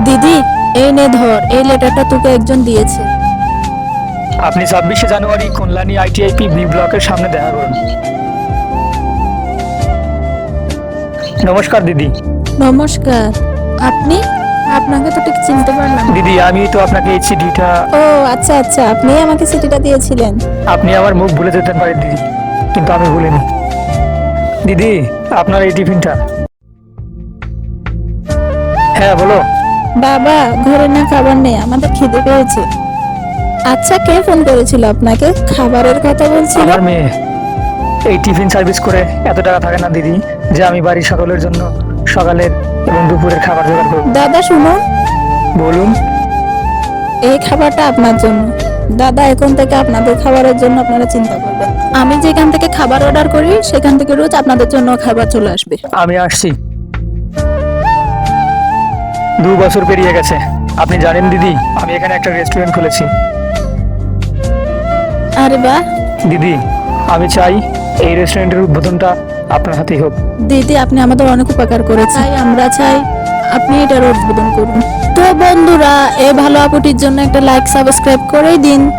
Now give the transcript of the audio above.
দিদি, এই নে ধর, এই লেটারটা তোকে একজন দিয়েছে। আপনি 26শে জানুয়ারি কল্যাণী আইটিআইপি বি ব্লকের সামনে দেখা করুন। নমস্কার দিদি। নমস্কার। আপনি? আপনাকে তো ঠিক চিনতে পারলাম না। দিদি, আমি তো আপনাকে এই চিঠিটা, ও আচ্ছা আচ্ছা, আপনি আমাকে চিঠিটা দিয়েছিলেন। আপনি আমার মুখ ভুলে যেতে পারেন দিদি, কিন্তু আমি ভুলিনি। দিদি, আপনার এই টিফিনটা। হ্যাঁ বলো। বাবা, ঘরে না খাবার নেই, আমাদের খিদে পেয়েছে। আচ্ছা, কে ফোন করেছিল আপনাকে? খাবারের কথা বলছিল। আমার মেয়ে। এই টিফিন সার্ভিস করে এত টাকা থাকে না দিদি, যে আমি বাড়ির সকলের জন্য সকালের এবং দুপুরের খাবার জোগাড় করব। দাদা শুনুন, বলুন। এই খাবারটা আপনার জন্য। দাদা, এখন থেকে আপনাদের খাবারের জন্য আপনারা চিন্তা করবেন। আমি যেখান থেকে খাবার অর্ডার করি সেখান থেকে রোজ আপনাদের জন্য খাবার চলে আসবে। আমি আসছি। 2 বছর পেরিয়ে গেছে। আপনি জানেন দিদি, আমি এখানে একটা রেস্টুরেন্ট খুলেছি। আরে বাহ। দিদি, আমি চাই এই রেস্টুরেন্টের উদ্বোধনটা আপনার হাতেই হোক। দিদি, আপনি আমাদের অনেক উপকার করেছেন, তাই আমরা চাই আপনি এটার উদ্বোধন করুন। তো বন্ধুরা, এই ভালো আপুটির জন্য একটা লাইক সাবস্ক্রাইব করেই দিন।